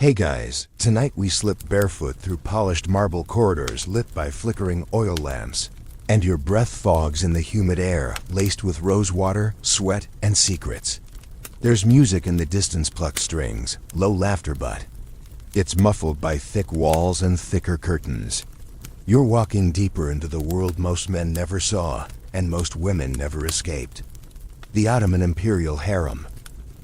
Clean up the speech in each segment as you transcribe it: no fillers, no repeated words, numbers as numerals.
Hey guys, tonight we slip barefoot through polished marble corridors lit by flickering oil lamps, and your breath fogs in the humid air laced with rose water, sweat, and secrets. There's music in the distance plucked strings, low laughter but it's muffled by thick walls and thicker curtains. You're walking deeper into the world most men never saw, and most women never escaped. The Ottoman imperial harem.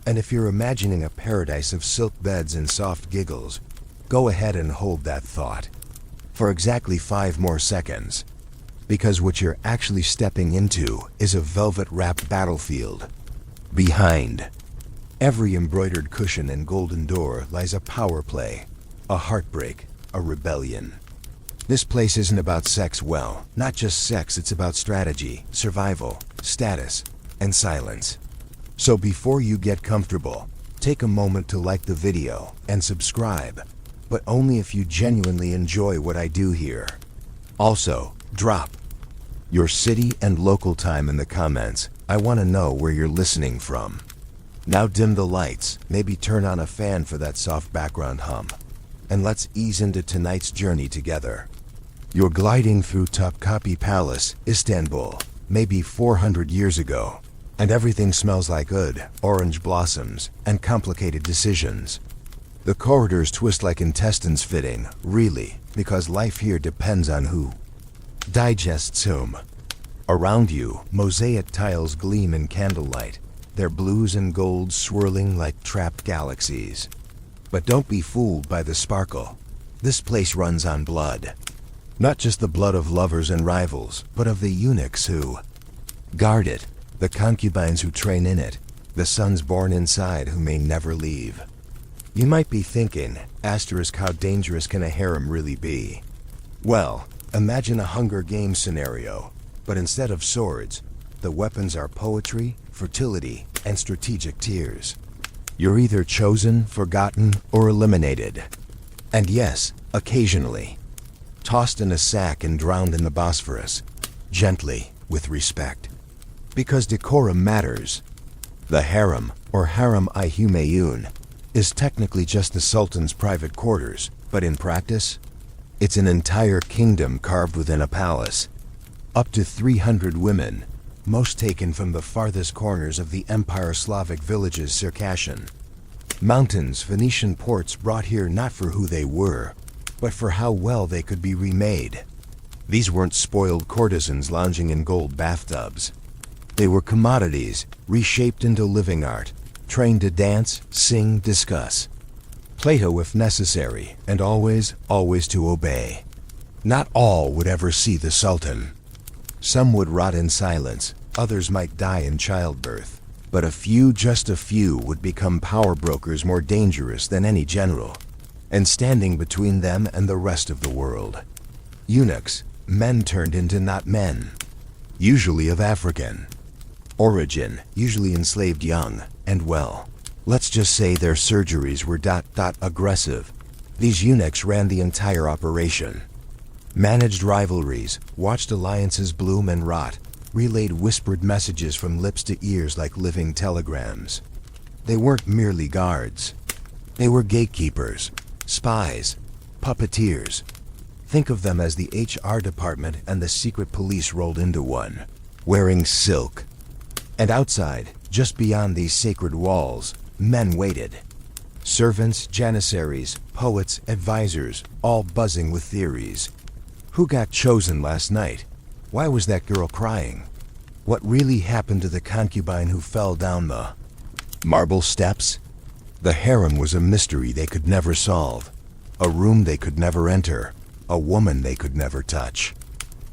And if you're imagining a paradise of silk beds and soft giggles, go ahead and hold that thought for exactly 5 more seconds. Because what you're actually stepping into is a velvet-wrapped battlefield. Behind every embroidered cushion and golden door lies a power play, a heartbreak, a rebellion. This place isn't about sex, well, not just sex, it's about strategy, survival, status, and silence. So before you get comfortable, take a moment to like the video and subscribe, but only if you genuinely enjoy what I do here. Also, drop your city and local time in the comments. I want to know where you're listening from. Now dim the lights, maybe turn on a fan for that soft background hum, and let's ease into tonight's journey together. You're gliding through Topkapi Palace, Istanbul, maybe 400 years ago. And everything smells like oud, orange blossoms, and complicated decisions. The corridors twist like intestines fitting, really, because life here depends on who digests whom. Around you, mosaic tiles gleam in candlelight, their blues and golds swirling like trapped galaxies. But don't be fooled by the sparkle. This place runs on blood. Not just the blood of lovers and rivals, but of the eunuchs who guard it. The concubines who train in it, the sons born inside who may never leave. You might be thinking, how dangerous can a harem really be? Well, imagine a Hunger Games scenario, but instead of swords, the weapons are poetry, fertility, and strategic tears. You're either chosen, forgotten, or eliminated. And yes, occasionally, tossed in a sack and drowned in the Bosphorus, gently, with respect. Because decorum matters. The harem, or harem-i humayun, is technically just the sultan's private quarters, but in practice, it's an entire kingdom carved within a palace. Up to 300 women, most taken from the farthest corners of the Empire Slavic villages Circassian. Mountains, Phoenician ports brought here not for who they were, but for how well they could be remade. These weren't spoiled courtesans lounging in gold bathtubs. They were commodities, reshaped into living art, trained to dance, sing, discuss. Plato if necessary, and always to obey. Not all would ever see the Sultan. Some would rot in silence, others might die in childbirth. But a few, just a few, would become power brokers more dangerous than any general, and standing between them and the rest of the world. Eunuchs, men turned into not men, usually of African origin, usually enslaved young, and well, let's just say their surgeries were aggressive. These eunuchs ran the entire operation. Managed rivalries, watched alliances bloom and rot, relayed whispered messages from lips to ears like living telegrams. They weren't merely guards. They were gatekeepers, spies, puppeteers. Think of them as the HR department and the secret police rolled into one, wearing silk. And outside, just beyond these sacred walls, men waited. Servants, janissaries, poets, advisors, all buzzing with theories. Who got chosen last night? Why was that girl crying? What really happened to the concubine who fell down the marble steps? The harem was a mystery they could never solve, a room they could never enter, a woman they could never touch.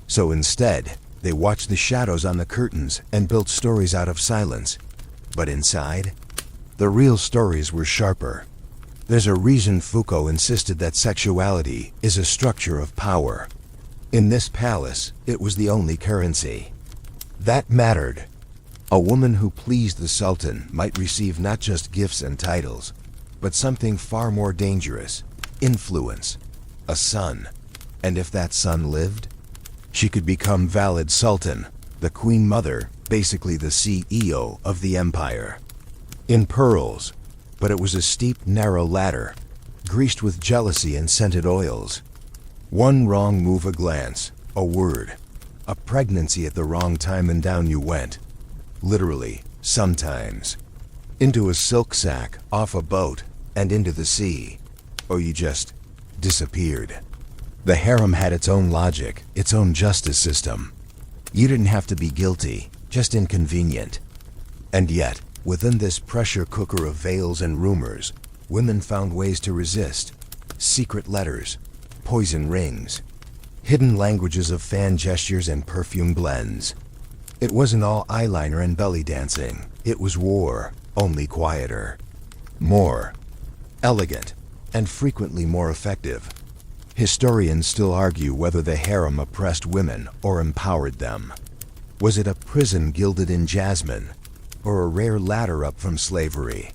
So instead, they watched the shadows on the curtains and built stories out of silence. But inside, the real stories were sharper. There's a reason Foucault insisted that sexuality is a structure of power. In this palace, it was the only currency that mattered. A woman who pleased the Sultan might receive not just gifts and titles, but something far more dangerous, influence, a son. And if that son lived, she could become valid Sultan, the Queen Mother, basically the CEO of the empire. In pearls, but it was a steep, narrow ladder, greased with jealousy and scented oils. One wrong move, a glance, a word, a pregnancy at the wrong time, and down you went. Literally, sometimes. Into a silk sack, off a boat, and into the sea. Or you just disappeared. The harem had its own logic, its own justice system. You didn't have to be guilty, just inconvenient. And yet, within this pressure cooker of veils and rumors, women found ways to resist. Secret letters, poison rings, hidden languages of fan gestures and perfume blends. It wasn't all eyeliner and belly dancing. It was war, only quieter. More elegant, and frequently more effective. Historians still argue whether the harem oppressed women or empowered them. Was it a prison gilded in jasmine, or a rare ladder up from slavery?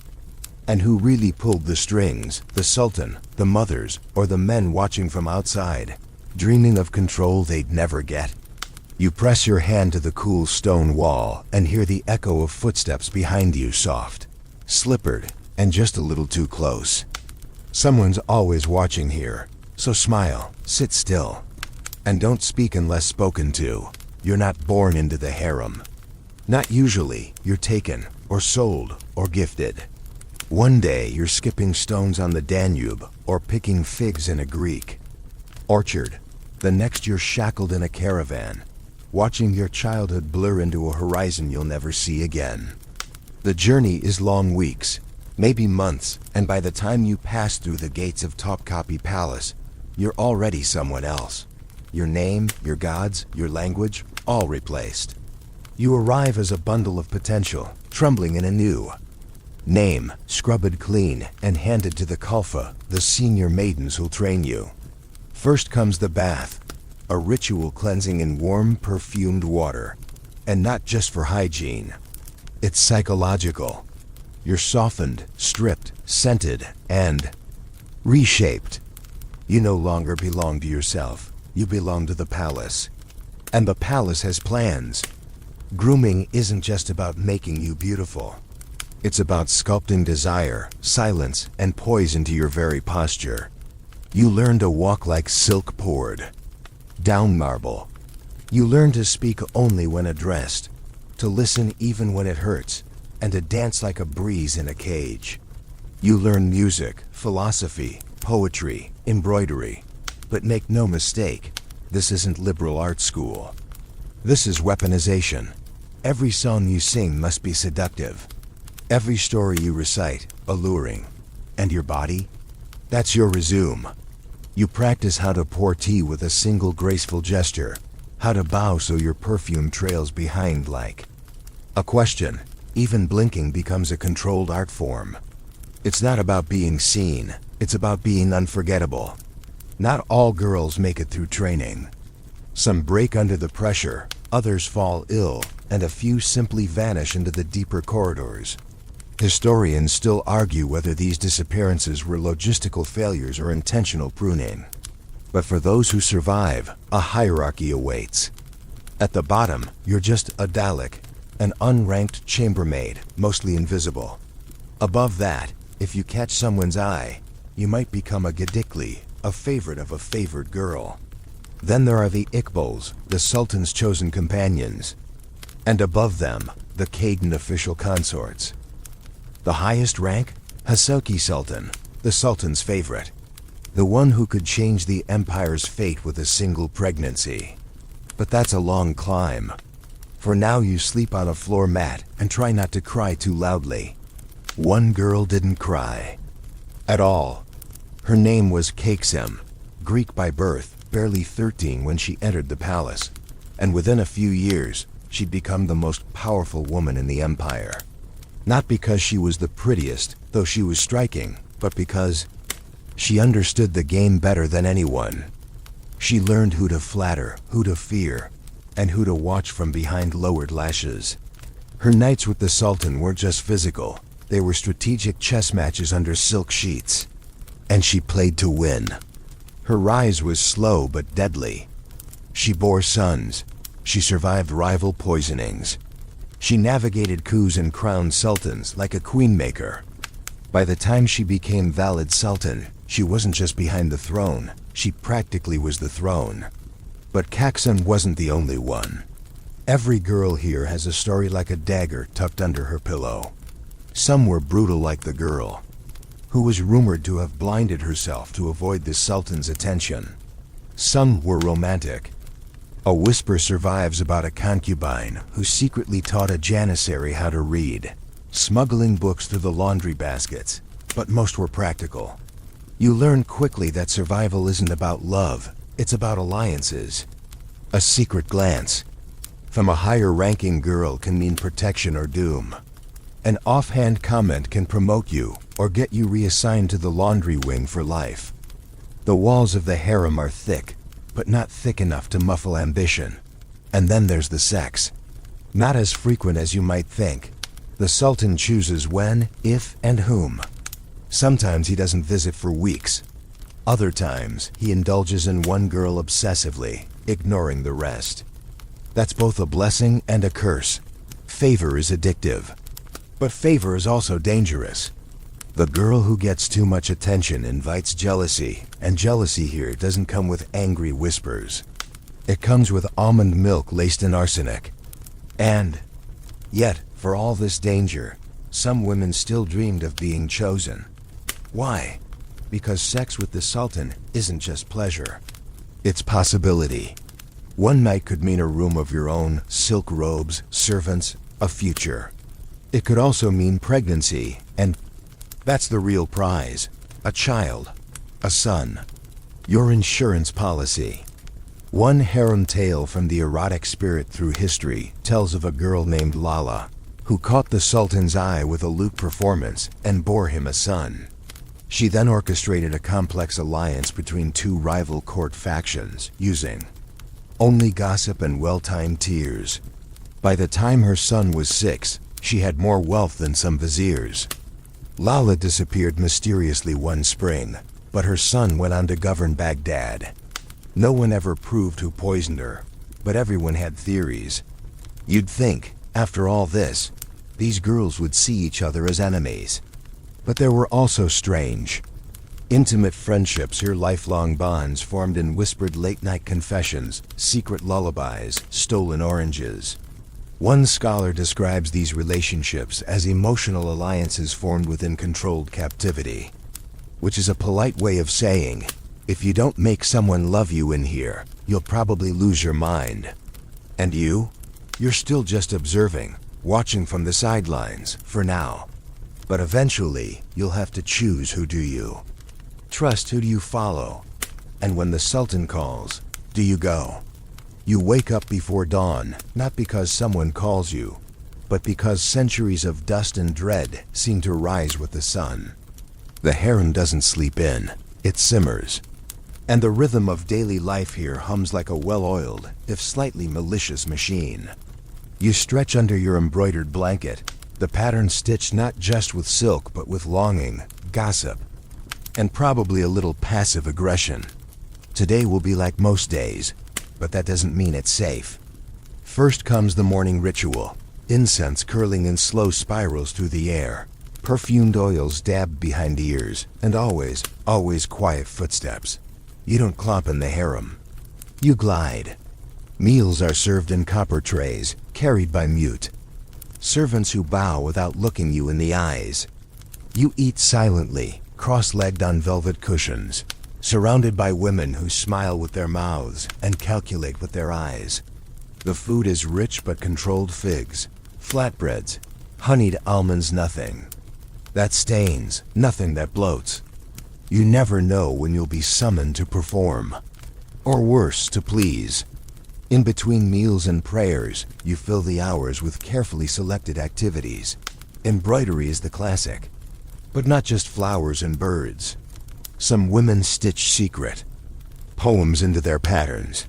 And who really pulled the strings, the sultan, the mothers, or the men watching from outside, dreaming of control they'd never get? You press your hand to the cool stone wall and hear the echo of footsteps behind you, soft, slippered, and just a little too close. Someone's always watching here, so smile, sit still, and don't speak unless spoken to. You're not born into the harem. Not usually. You're taken, or sold, or gifted. One day you're skipping stones on the Danube, or picking figs in a Greek orchard. The next you're shackled in a caravan, watching your childhood blur into a horizon you'll never see again. The journey is long weeks, maybe months, and by the time you pass through the gates of Topkapi Palace, you're already someone else. Your name, your gods, your language, all replaced. You arrive as a bundle of potential, trembling in a new name, scrubbed clean, and handed to the Kalfa, the senior maidens who'll train you. First comes the bath, a ritual cleansing in warm, perfumed water. And not just for hygiene. It's psychological. You're softened, stripped, scented, and reshaped. You no longer belong to yourself. You belong to the palace. And the palace has plans. Grooming isn't just about making you beautiful. It's about sculpting desire, silence, and poise into your very posture. You learn to walk like silk poured down marble. You learn to speak only when addressed, to listen even when it hurts, and to dance like a breeze in a cage. You learn music, philosophy, poetry, embroidery. But make no mistake, this isn't liberal arts school. This is weaponization. Every song you sing must be seductive. Every story you recite, alluring. And your body? That's your resume. You practice how to pour tea with a single graceful gesture, how to bow so your perfume trails behind like a question. Even blinking becomes a controlled art form. It's not about being seen, it's about being unforgettable. Not all girls make it through training. Some break under the pressure, others fall ill, and a few simply vanish into the deeper corridors. Historians still argue whether these disappearances were logistical failures or intentional pruning. But for those who survive, a hierarchy awaits. At the bottom, you're just a Dalek, an unranked chambermaid, mostly invisible. Above that, if you catch someone's eye, you might become a Gedikli, a favorite of a favored girl. Then there are the Iqbals, the Sultan's chosen companions. And above them, the Khagan official consorts. The highest rank? Hasoki Sultan, the Sultan's favorite. The one who could change the empire's fate with a single pregnancy. But that's a long climb. For now you sleep on a floor mat and try not to cry too loudly. One girl didn't cry at all. Her name was Kaiksem, Greek by birth, barely 13 when she entered the palace. And within a few years, she'd become the most powerful woman in the empire. Not because she was the prettiest, though she was striking, but because she understood the game better than anyone. She learned who to flatter, who to fear, and who to watch from behind lowered lashes. Her nights with the Sultan weren't just physical, they were strategic chess matches under silk sheets. And she played to win. Her rise was slow but deadly. She bore sons. She survived rival poisonings. She navigated coups and crowned sultans like a queenmaker. By the time she became valid sultan, She wasn't just behind the throne, she practically was the throne. But Kaksan wasn't the only one. Every girl here has a story like a dagger tucked under her pillow. Some were brutal like the girl, who was rumored to have blinded herself to avoid the Sultan's attention. Some were romantic. A whisper survives about a concubine who secretly taught a janissary how to read, smuggling books through the laundry baskets, but most were practical. You learn quickly that survival isn't about love, it's about alliances. A secret glance from a higher-ranking girl can mean protection or doom. An offhand comment can promote you or get you reassigned to the laundry wing for life. The walls of the harem are thick, but not thick enough to muffle ambition. And then there's the sex. Not as frequent as you might think. The Sultan chooses when, if, and whom. Sometimes he doesn't visit for weeks. Other times, he indulges in one girl obsessively, ignoring the rest. That's both a blessing and a curse. Favor is addictive. But favor is also dangerous. The girl who gets too much attention invites jealousy, and jealousy here doesn't come with angry whispers. It comes with almond milk laced in arsenic. And yet, for all this danger, some women still dreamed of being chosen. Why? Because sex with the Sultan isn't just pleasure. It's possibility. One night could mean a room of your own, silk robes, servants, a future. It could also mean pregnancy, and that's the real prize. A child. A son. Your insurance policy. One harem tale from the erotic spirit through history tells of a girl named Lala, who caught the Sultan's eye with a lute performance and bore him a son. She then orchestrated a complex alliance between two rival court factions, using only gossip and well-timed tears. By the time her son was 6, she had more wealth than some viziers. Lala disappeared mysteriously one spring, but her son went on to govern Baghdad. No one ever proved who poisoned her, but everyone had theories. You'd think, after all this, these girls would see each other as enemies. But there were also strange, intimate friendships or lifelong bonds formed in whispered late-night confessions, secret lullabies, stolen oranges. One scholar describes these relationships as emotional alliances formed within controlled captivity, which is a polite way of saying, if you don't make someone love you in here, you'll probably lose your mind. And you? You're still just observing, watching from the sidelines, for now. But eventually, you'll have to choose who do you. Trust who do you follow. And when the Sultan calls, do you go? You wake up before dawn, not because someone calls you, but because centuries of dust and dread seem to rise with the sun. The harem doesn't sleep in, it simmers. And the rhythm of daily life here hums like a well-oiled, if slightly malicious machine. You stretch under your embroidered blanket, the pattern stitched not just with silk but with longing, gossip, and probably a little passive aggression. Today will be like most days, but that doesn't mean it's safe. First comes the morning ritual, incense curling in slow spirals through the air, perfumed oils dabbed behind ears, and always quiet footsteps. You don't clop in the harem. You glide. Meals are served in copper trays, carried by mute servants who bow without looking you in the eyes. You eat silently, cross-legged on velvet cushions, surrounded by women who smile with their mouths and calculate with their eyes. The food is rich but controlled: figs, flatbreads, honeyed almonds, nothing that stains, nothing that bloats. You never know when you'll be summoned to perform, or worse, to please. In between meals and prayers, you fill the hours with carefully selected activities. Embroidery is the classic, but not just flowers and birds. Some women stitch secret poems into their patterns.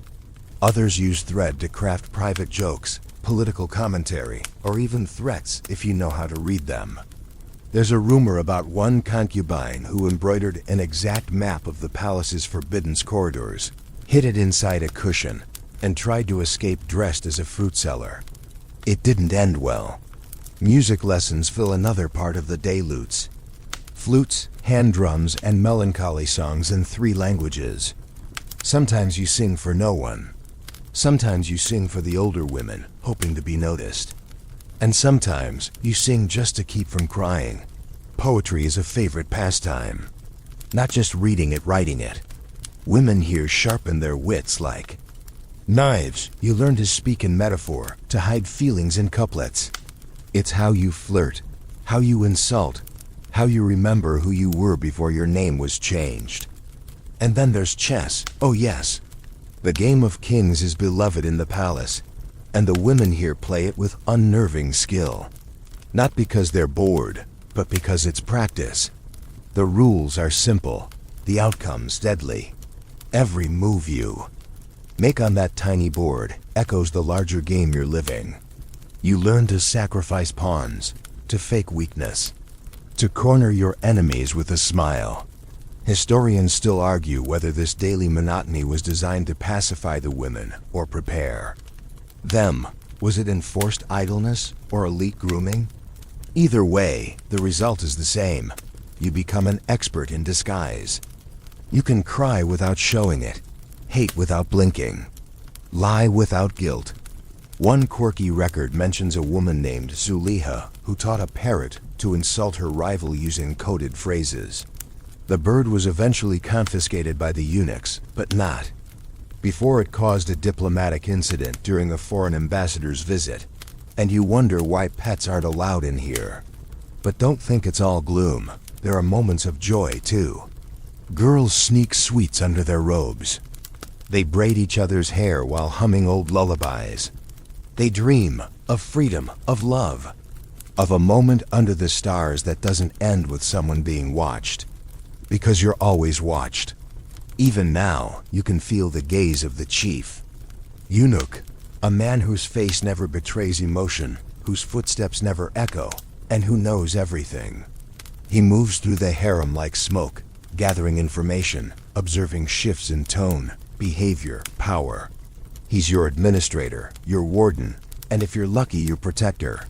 Others use thread to craft private jokes, political commentary, or even threats if you know how to read them. There's a rumor about one concubine who embroidered an exact map of the palace's forbidden corridors, hid it inside a cushion, and tried to escape dressed as a fruit seller. It didn't end well. Music lessons fill another part of the day lutes. Flutes, hand drums, and melancholy songs in 3 languages. Sometimes you sing for no one. Sometimes you sing for the older women, hoping to be noticed. And sometimes you sing just to keep from crying. Poetry is a favorite pastime. Not just reading it, writing it. Women here sharpen their wits like knives. You learn to speak in metaphor, to hide feelings in couplets. It's how you flirt, how you insult, how you remember who you were before your name was changed. And then there's chess. Oh yes. The game of kings is beloved in the palace, and the women here play it with unnerving skill. Not because they're bored, but because it's practice. The rules are simple, the outcomes deadly. Every move you make on that tiny board echoes the larger game you're living. You learn to sacrifice pawns, to fake weakness, to corner your enemies with a smile. Historians still argue whether this daily monotony was designed to pacify the women or prepare them. Was it enforced idleness or elite grooming? Either way, the result is the same. You become an expert in disguise. You can cry without showing it, hate without blinking, lie without guilt. One quirky record mentions a woman named Zuliha who taught a parrot to insult her rival using coded phrases. The bird was eventually confiscated by the eunuchs, but not before it caused a diplomatic incident during a foreign ambassador's visit. And you wonder why pets aren't allowed in here. But don't think it's all gloom. There are moments of joy, too. Girls sneak sweets under their robes. They braid each other's hair while humming old lullabies. They dream of freedom, of love, of a moment under the stars that doesn't end with someone being watched. Because you're always watched. Even now, you can feel the gaze of the chief. Eunuch, a man whose face never betrays emotion, whose footsteps never echo, and who knows everything. He moves through the harem like smoke, gathering information, observing shifts in tone, behavior, power. He's your administrator, your warden, and if you're lucky, your protector.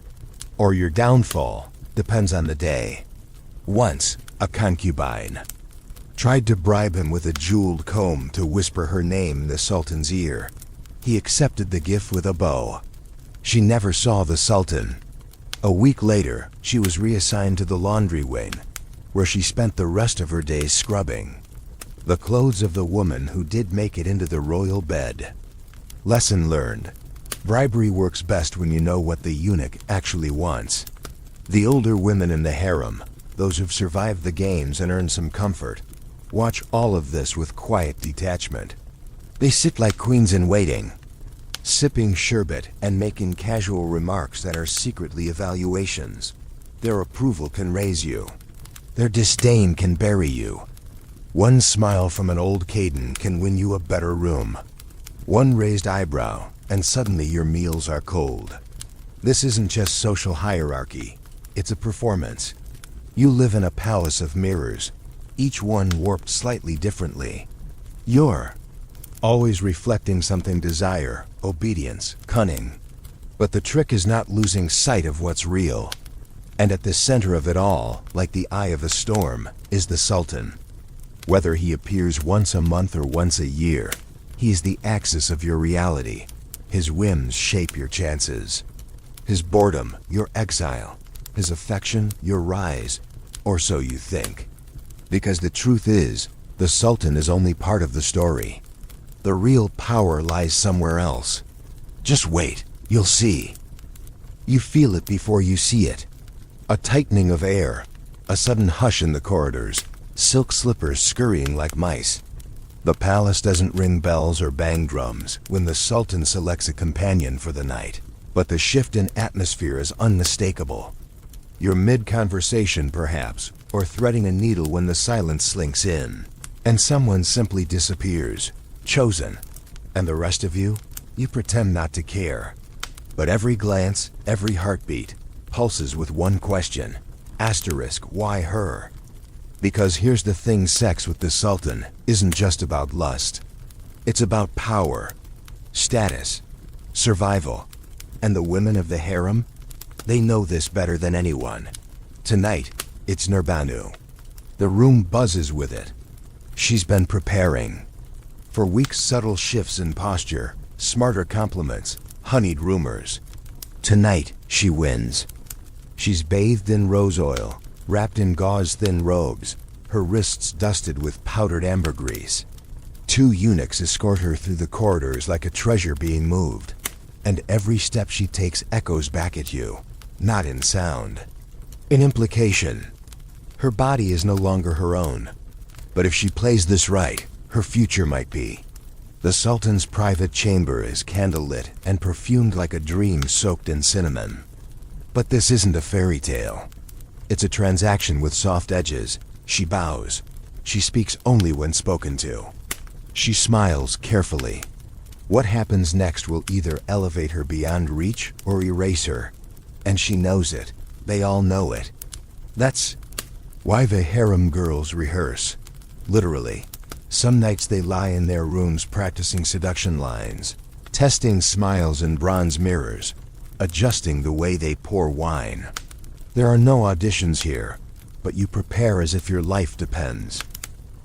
Or your downfall, depends on the day. Once, a concubine tried to bribe him with a jeweled comb to whisper her name in the Sultan's ear. He accepted the gift with a bow. She never saw the Sultan. A week later, she was reassigned to the laundry wing, where she spent the rest of her days scrubbing the clothes of the woman who did make it into the royal bed. Lesson learned. Bribery works best when you know what the eunuch actually wants. The older women in the harem, those who've survived the games and earned some comfort, watch all of this with quiet detachment. They sit like queens in waiting, sipping sherbet and making casual remarks that are secretly evaluations. Their approval can raise you. Their disdain can bury you. One smile from an old Caden can win you a better room. One raised eyebrow, and suddenly your meals are cold. This isn't just social hierarchy. It's a performance. You live in a palace of mirrors, each one warped slightly differently. You're always reflecting something: desire, obedience, cunning. But the trick is not losing sight of what's real. And at the center of it all, like the eye of a storm, is the Sultan. Whether he appears once a month or once a year, he is the axis of your reality. His whims shape your chances. His boredom, your exile. His affection, your rise. Or so you think. Because the truth is, the Sultan is only part of the story. The real power lies somewhere else. Just wait, you'll see. You feel it before you see it. A tightening of air, a sudden hush in the corridors, silk slippers scurrying like mice. The palace doesn't ring bells or bang drums when the Sultan selects a companion for the night, but the shift in atmosphere is unmistakable. You're mid-conversation, perhaps, or threading a needle when the silence slinks in, and someone simply disappears, chosen. And the rest of you? You pretend not to care. But every glance, every heartbeat, pulses with one question. Asterisk, why her? Because here's the thing, sex with the Sultan isn't just about lust. It's about power, status, survival. And the women of the harem? They know this better than anyone. Tonight, it's Nurbanu. The room buzzes with it. She's been preparing. For weeks, subtle shifts in posture, smarter compliments, honeyed rumors. Tonight, she wins. She's bathed in rose oil, wrapped in gauze-thin robes, her wrists dusted with powdered ambergris. 2 eunuchs escort her through the corridors like a treasure being moved, and every step she takes echoes back at you, not in sound, in implication. Her body is no longer her own, but if she plays this right, her future might be. The Sultan's private chamber is candlelit and perfumed like a dream soaked in cinnamon. But this isn't a fairy tale. It's a transaction with soft edges. She bows. She speaks only when spoken to. She smiles carefully. What happens next will either elevate her beyond reach or erase her. And she knows it. They all know it. That's why the harem girls rehearse. Literally. Some nights they lie in their rooms practicing seduction lines, testing smiles in bronze mirrors, adjusting the way they pour wine. There are no auditions here, but you prepare as if your life depends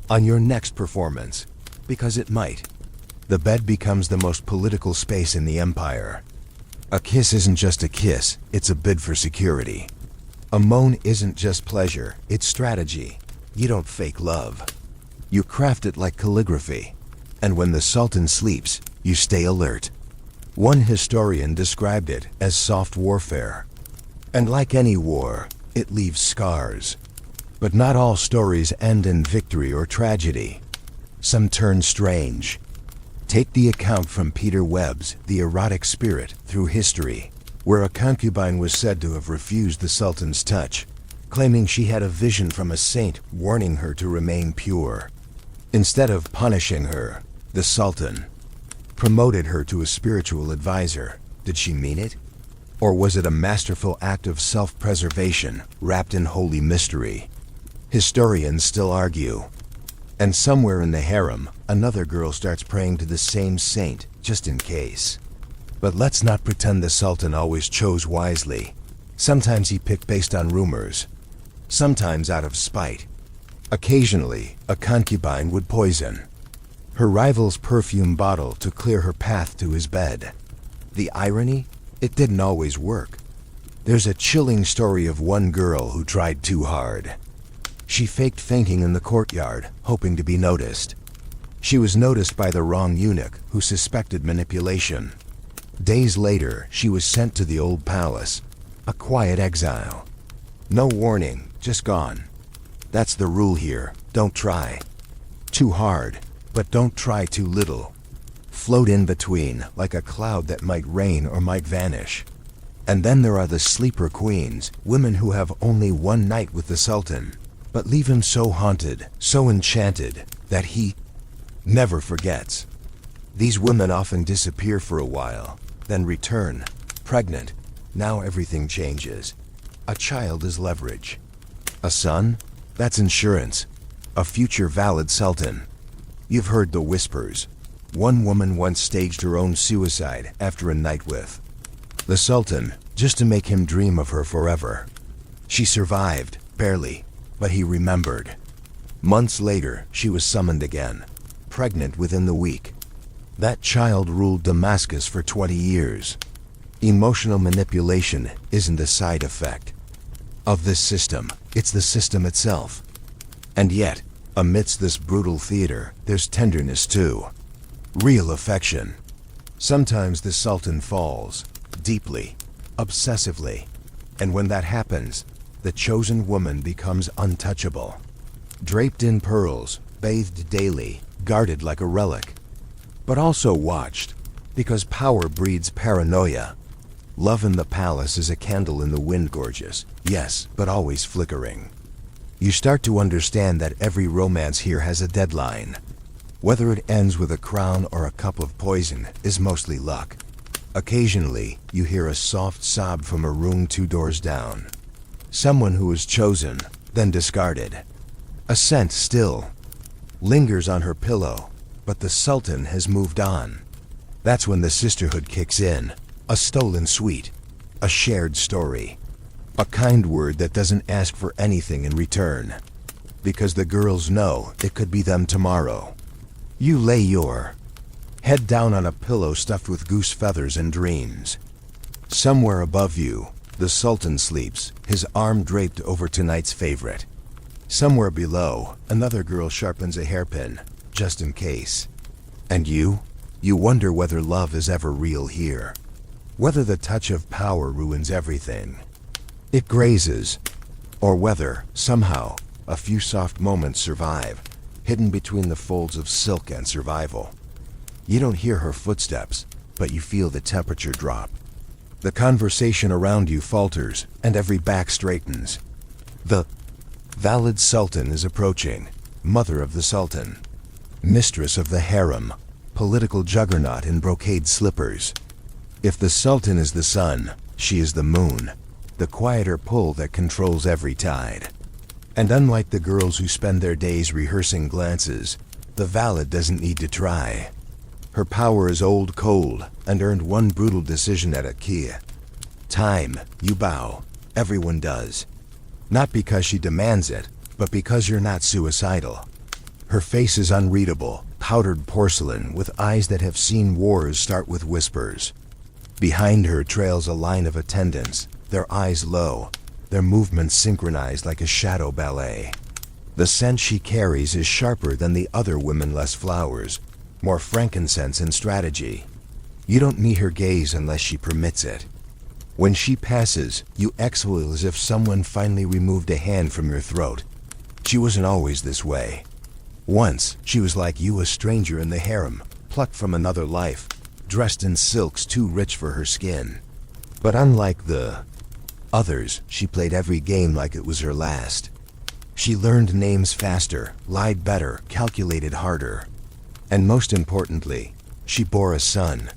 on your next performance, because it might. The bed becomes the most political space in the empire. A kiss isn't just a kiss, it's a bid for security. A moan isn't just pleasure, it's strategy. You don't fake love. You craft it like calligraphy. And when the Sultan sleeps, you stay alert. One historian described it as soft warfare. And like any war, it leaves scars. But not all stories end in victory or tragedy. Some turn strange. Take the account from Peter Webb's The Erotic Spirit Through History, where a concubine was said to have refused the Sultan's touch, claiming she had a vision from a saint warning her to remain pure. Instead of punishing her, the Sultan promoted her to a spiritual advisor. Did she mean it? Or was it a masterful act of self-preservation wrapped in holy mystery? Historians still argue. And somewhere in the harem, another girl starts praying to the same saint, just in case. But let's not pretend the Sultan always chose wisely. Sometimes he picked based on rumors. Sometimes out of spite. Occasionally, a concubine would poison her rival's perfume bottle to clear her path to his bed. The irony? It didn't always work. There's a chilling story of one girl who tried too hard. She faked fainting in the courtyard, hoping to be noticed. She was noticed by the wrong eunuch, who suspected manipulation. Days later, she was sent to the old palace, a quiet exile. No warning, just gone. That's the rule here. Don't try too hard, but don't try too little. Float in between, like a cloud that might rain or might vanish. And then there are the sleeper queens, women who have only one night with the Sultan, but leave him so haunted, so enchanted, that he never forgets. These women often disappear for a while, then return, pregnant. Now everything changes. A child is leverage. A son? That's insurance. A future valid Sultan. You've heard the whispers. One woman once staged her own suicide after a night with the Sultan, just to make him dream of her forever. She survived, barely, but he remembered. Months later, she was summoned again, pregnant within the week. That child ruled Damascus for 20 years. Emotional manipulation isn't a side effect of this system, it's the system itself. And yet, amidst this brutal theater, there's tenderness too. Real affection. Sometimes the Sultan falls, deeply, obsessively, and when that happens, the chosen woman becomes untouchable. Draped in pearls, bathed daily, guarded like a relic. But also watched, because power breeds paranoia. Love in the palace is a candle in the wind, gorgeous, yes, but always flickering. You start to understand that every romance here has a deadline. Whether it ends with a crown or a cup of poison is mostly luck. Occasionally, you hear a soft sob from a room 2 doors down. Someone who was chosen, then discarded. A scent still lingers on her pillow, but the Sultan has moved on. That's when the sisterhood kicks in. A stolen sweet, a shared story, a kind word that doesn't ask for anything in return. because the girls know it could be them tomorrow. You lay your head down on a pillow stuffed with goose feathers and dreams. Somewhere above you, the Sultan sleeps, his arm draped over tonight's favorite. Somewhere below, another girl sharpens a hairpin, just in case. And you wonder whether love is ever real here. Whether the touch of power ruins everything it grazes, or whether, somehow, a few soft moments survive, hidden between the folds of silk and survival. You don't hear her footsteps, but you feel the temperature drop. The conversation around you falters, and every back straightens. The valid Sultan is approaching, mother of the Sultan, mistress of the harem, political juggernaut in brocade slippers. If the Sultan is the sun, she is the moon, the quieter pull that controls every tide. And unlike the girls who spend their days rehearsing glances, the valid doesn't need to try. Her power is old cold and earned one brutal decision at a key. Time, you bow. Everyone does. Not because she demands it, but because you're not suicidal. Her face is unreadable, powdered porcelain with eyes that have seen wars start with whispers. Behind her trails a line of attendants, their eyes low, their movements synchronized like a shadow ballet. The scent she carries is sharper than the other women-less flowers, more frankincense and strategy. You don't meet her gaze unless she permits it. When she passes, you exhale as if someone finally removed a hand from your throat. She wasn't always this way. Once, she was like you, a stranger in the harem, plucked from another life, dressed in silks too rich for her skin. But unlike the others, she played every game like it was her last. She learned names faster, lied better, calculated harder. And most importantly, she bore a son.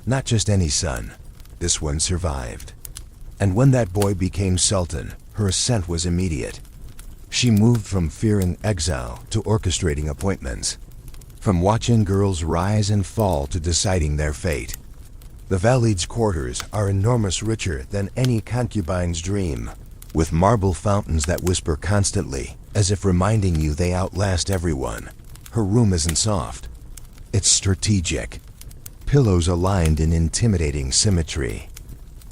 Not just any son. This one survived. And when that boy became Sultan, her ascent was immediate. She moved from fearing exile to orchestrating appointments, from watching girls rise and fall to deciding their fate. The Valid's quarters are enormous, richer than any concubine's dream, with marble fountains that whisper constantly, as if reminding you they outlast everyone. Her room isn't soft. It's strategic. Pillows aligned in intimidating symmetry.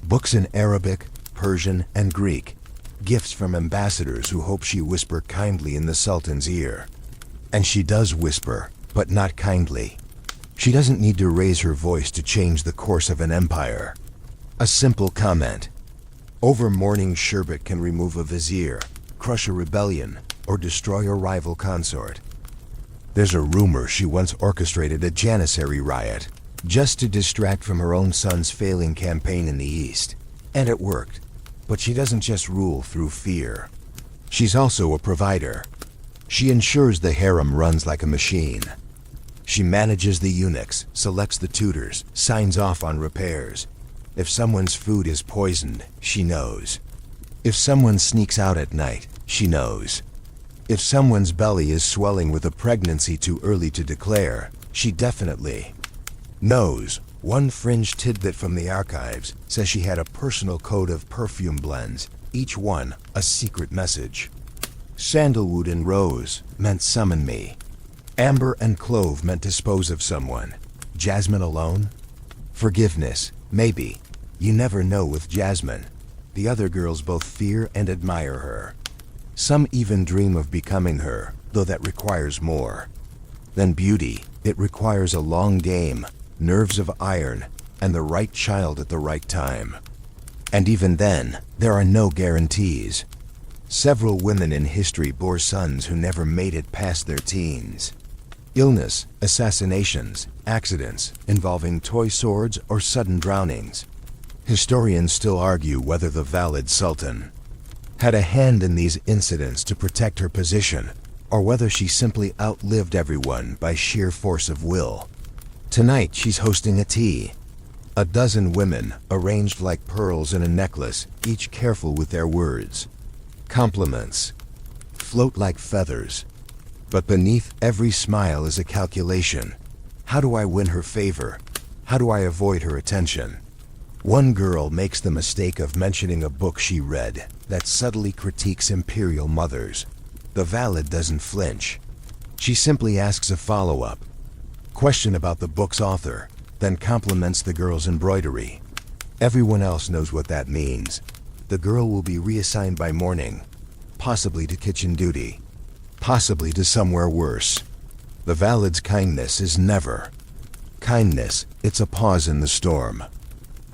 Books in Arabic, Persian, and Greek. Gifts from ambassadors who hope she whisper kindly in the Sultan's ear. And she does whisper, but not kindly. She doesn't need to raise her voice to change the course of an empire. A simple comment over morning sherbet can remove a vizier, crush a rebellion, or destroy a rival consort. There's a rumor she once orchestrated a Janissary riot, just to distract from her own son's failing campaign in the East. And it worked. But she doesn't just rule through fear. She's also a provider. She ensures the harem runs like a machine. She manages the eunuchs, selects the tutors, signs off on repairs. If someone's food is poisoned, she knows. If someone sneaks out at night, she knows. If someone's belly is swelling with a pregnancy too early to declare, she definitely knows. One fringe tidbit from the archives says she had a personal code of perfume blends, each one a secret message. Sandalwood and rose meant summon me. Amber and clove meant dispose of someone. Jasmine alone? Forgiveness, maybe. You never know with Jasmine. The other girls both fear and admire her. Some even dream of becoming her, though that requires more than beauty. It requires a long game, nerves of iron, and the right child at the right time. And even then, there are no guarantees. Several women in history bore sons who never made it past their teens. Illness, assassinations, accidents involving toy swords or sudden drownings. Historians still argue whether the valid Sultan had a hand in these incidents to protect her position, or whether she simply outlived everyone by sheer force of will. Tonight she's hosting a tea. A dozen women, arranged like pearls in a necklace, each careful with their words. Compliments float like feathers. But beneath every smile is a calculation. How do I win her favor? How do I avoid her attention? One girl makes the mistake of mentioning a book she read that subtly critiques imperial mothers. The Valid doesn't flinch. She simply asks a follow-up question about the book's author, then compliments the girl's embroidery. Everyone else knows what that means. The girl will be reassigned by morning, possibly to kitchen duty, possibly to somewhere worse. The Valid's kindness is never kindness, it's a pause in the storm.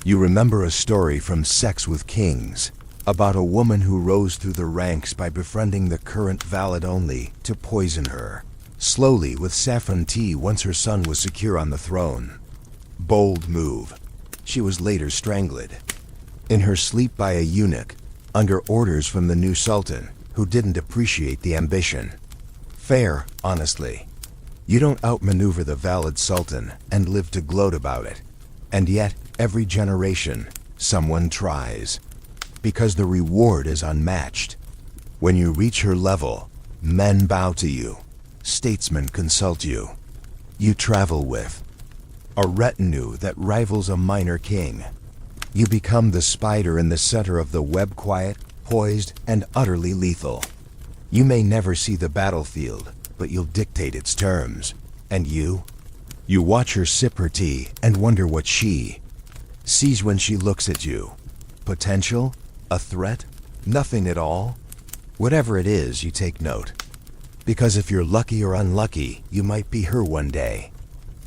You remember a story from Sex with Kings about a woman who rose through the ranks by befriending the current Valid only to poison her, slowly with saffron tea once her son was secure on the throne. Bold move. She was later strangled in her sleep by a eunuch, under orders from the new sultan, who didn't appreciate the ambition. Fair, honestly. You don't outmaneuver the Valid sultan and live to gloat about it. And yet, every generation, someone tries. Because the reward is unmatched. When you reach her level, men bow to you. Statesmen consult you. You travel with a retinue that rivals a minor king. You become the spider in the center of the web, quiet, poised, and utterly lethal. You may never see the battlefield, but you'll dictate its terms. And you watch her sip her tea and wonder what she sees when she looks at you. Potential? A threat? Nothing at all? Whatever it is, you take note. Because if you're lucky or unlucky, you might be her one day.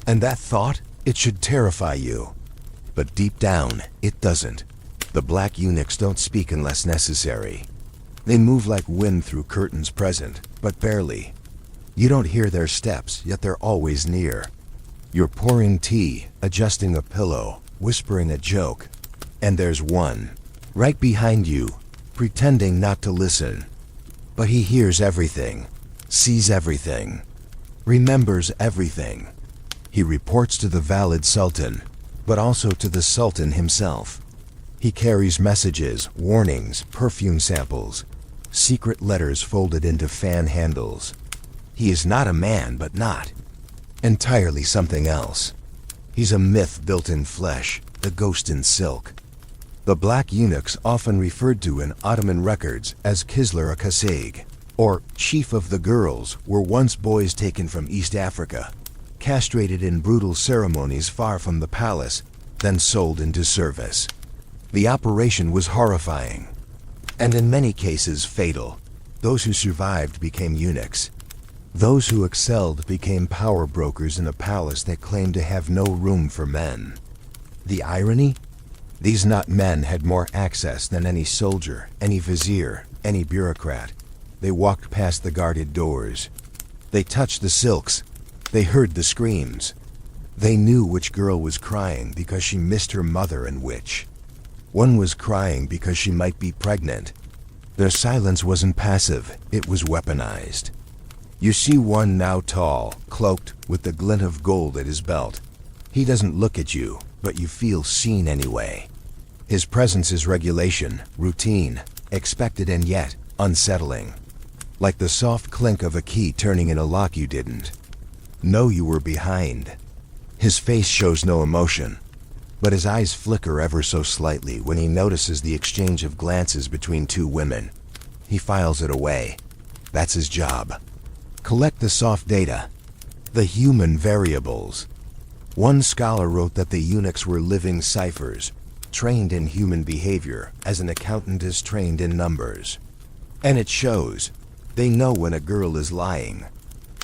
And that thought, it should terrify you. But deep down, it doesn't. The black eunuchs don't speak unless necessary. They move like wind through curtains present, but barely. You don't hear their steps, yet they're always near. You're pouring tea, adjusting a pillow, whispering a joke. And there's one, right behind you, pretending not to listen. But he hears everything, sees everything, remembers everything. He reports to the Valid sultan, but also to the sultan himself. He carries messages, warnings, perfume samples, secret letters folded into fan handles. He is not a man, but not entirely something else. He's a myth built in flesh, the ghost in silk. The black eunuchs, often referred to in Ottoman records as Kisler Kasig, or Chief of the Girls, were once boys taken from East Africa, castrated in brutal ceremonies far from the palace, then sold into service. The operation was horrifying, and in many cases fatal. Those who survived became eunuchs. Those who excelled became power brokers in a palace that claimed to have no room for men. The irony? These not men had more access than any soldier, any vizier, any bureaucrat. They walked past the guarded doors. They touched the silks. They heard the screams. They knew which girl was crying because she missed her mother and which one was crying because she might be pregnant. Their silence wasn't passive, it was weaponized. You see one now tall, cloaked, with the glint of gold at his belt. He doesn't look at you, but you feel seen anyway. His presence is regulation, routine, expected and yet unsettling. Like the soft clink of a key turning in a lock you didn't know you were behind. His face shows no emotion, but his eyes flicker ever so slightly when he notices the exchange of glances between two women. He files it away. That's his job. Collect the soft data, the human variables. One scholar wrote that the eunuchs were living ciphers, trained in human behavior as an accountant is trained in numbers. And it shows. They know when a girl is lying,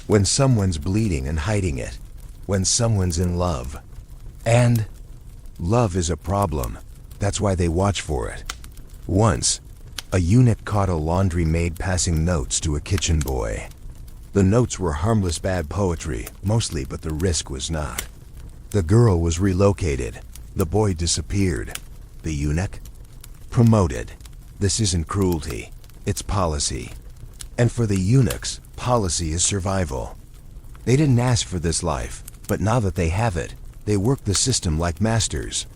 when someone's bleeding and hiding it, when someone's in love. And love is a problem. That's why they watch for it. Once, a eunuch caught a laundry maid passing notes to a kitchen boy. The notes were harmless bad poetry, mostly, but the risk was not. The girl was relocated. The boy disappeared. The eunuch? Promoted. This isn't cruelty. It's policy. And for the eunuchs, policy is survival. They didn't ask for this life, but now that they have it, they work the system like masters.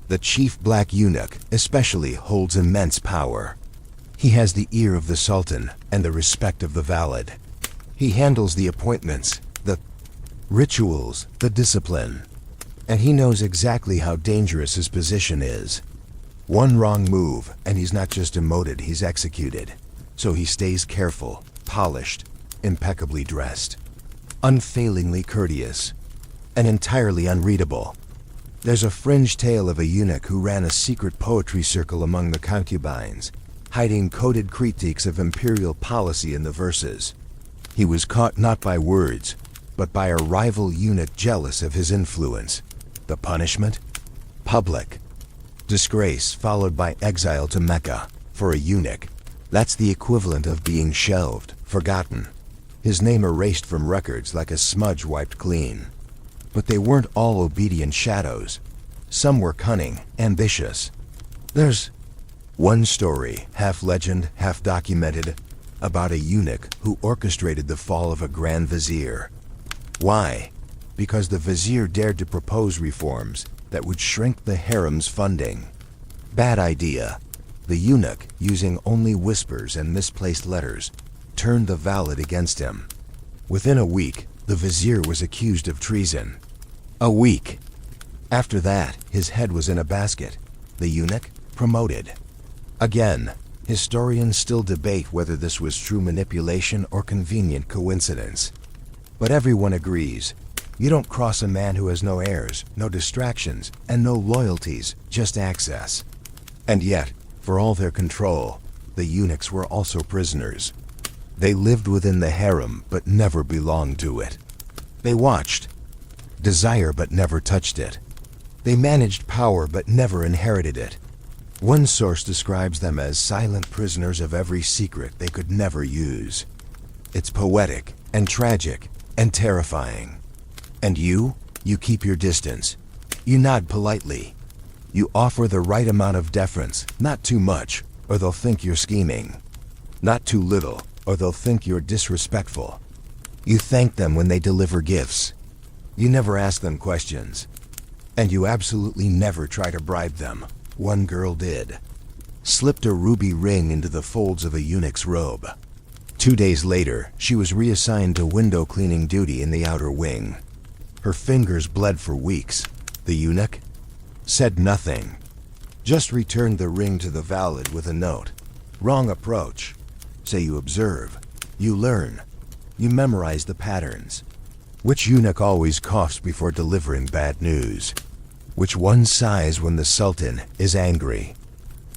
The chief black eunuch, especially, holds immense power. He has the ear of the sultan and the respect of the Valid. He handles the appointments, the rituals, the discipline. And he knows exactly how dangerous his position is. One wrong move, and he's not just demoted, he's executed. So he stays careful, polished, impeccably dressed, unfailingly courteous, and entirely unreadable. There's a fringe tale of a eunuch who ran a secret poetry circle among the concubines, hiding coded critiques of imperial policy in the verses. He was caught not by words, but by a rival eunuch jealous of his influence. The punishment? Public disgrace, followed by exile to Mecca. For a eunuch, that's the equivalent of being shelved, forgotten. His name erased from records like a smudge wiped clean. But they weren't all obedient shadows. Some were cunning, ambitious. There's one story, half legend, half documented, about a eunuch who orchestrated the fall of a grand vizier. Why? Because the vizier dared to propose reforms that would shrink the harem's funding. Bad idea. The eunuch, using only whispers and misplaced letters, turned the valet against him. Within a week, the vizier was accused of treason. A week. After that, his head was in a basket. The eunuch promoted. Again, historians still debate whether this was true manipulation or convenient coincidence. But everyone agrees, you don't cross a man who has no heirs, no distractions, and no loyalties, just access. And yet, for all their control, the eunuchs were also prisoners. They lived within the harem, but never belonged to it. They watched, desire but never touched it. They managed power but never inherited it. One source describes them as silent prisoners of every secret they could never use. It's poetic and tragic and terrifying. And you keep your distance. You nod politely. You offer the right amount of deference, not too much, or they'll think you're scheming. Not too little, or they'll think you're disrespectful. You thank them when they deliver gifts. You never ask them questions. And you absolutely never try to bribe them. One girl did. Slipped a ruby ring into the folds of a eunuch's robe. 2 days later, she was reassigned to window cleaning duty in the outer wing. Her fingers bled for weeks. The eunuch said nothing. Just returned the ring to the valet with a note. Wrong approach. Say you observe. You learn. You memorize the patterns. Which eunuch always coughs before delivering bad news? Which one sighs when the sultan is angry?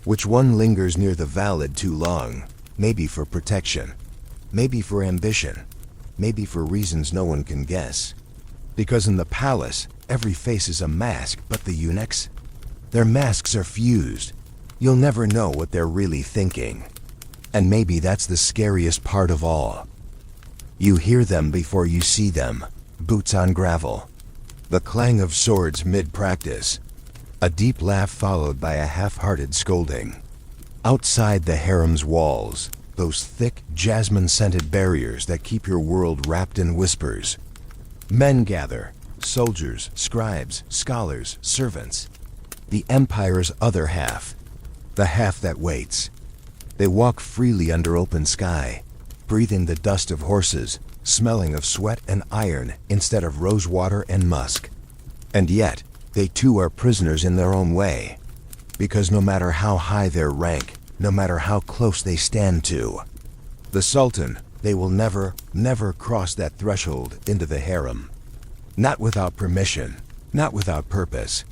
Which one lingers near the valet too long? Maybe for protection. Maybe for ambition. Maybe for reasons no one can guess. Because in the palace, every face is a mask, but the eunuchs? Their masks are fused. You'll never know what they're really thinking. And maybe that's the scariest part of all. You hear them before you see them, boots on gravel. The clang of swords mid-practice. A deep laugh followed by a half-hearted scolding. Outside the harem's walls, those thick, jasmine-scented barriers that keep your world wrapped in whispers. Men gather, soldiers, scribes, scholars, servants. The empire's other half, the half that waits. They walk freely under open sky, breathing the dust of horses, smelling of sweat and iron instead of rosewater and musk. And yet, they too are prisoners in their own way, because no matter how high their rank, no matter how close they stand to the sultan, they will never, never cross that threshold into the harem. Not without permission, not without purpose.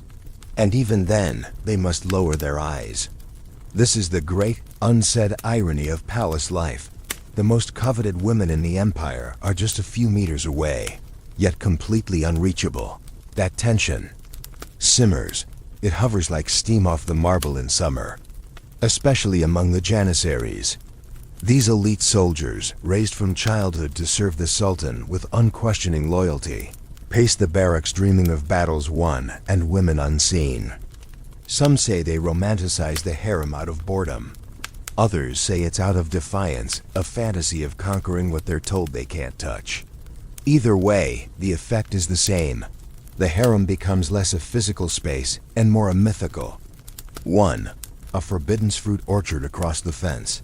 And even then, they must lower their eyes. This is the great, unsaid irony of palace life. The most coveted women in the empire are just a few meters away, yet completely unreachable. That tension simmers. It hovers like steam off the marble in summer, especially among the janissaries. These elite soldiers, raised from childhood to serve the sultan with unquestioning loyalty, pace the barracks dreaming of battles won and women unseen. Some say they romanticize the harem out of boredom. Others say it's out of defiance, a fantasy of conquering what they're told they can't touch. Either way, the effect is the same. The harem becomes less a physical space and more a mythical one, a forbidden fruit orchard across the fence.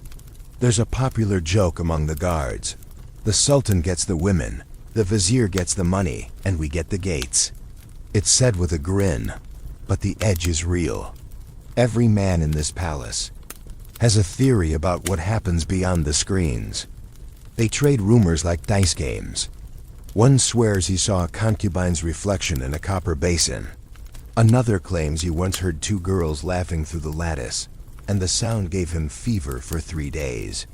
There's a popular joke among the guards. The sultan gets the women, the vizier gets the money, and we get the gates. It's said with a grin, but the edge is real. Every man in this palace has a theory about what happens beyond the screens. They trade rumors like dice games. One swears he saw a concubine's reflection in a copper basin. Another claims he once heard two girls laughing through the lattice, and the sound gave him fever for 3 days.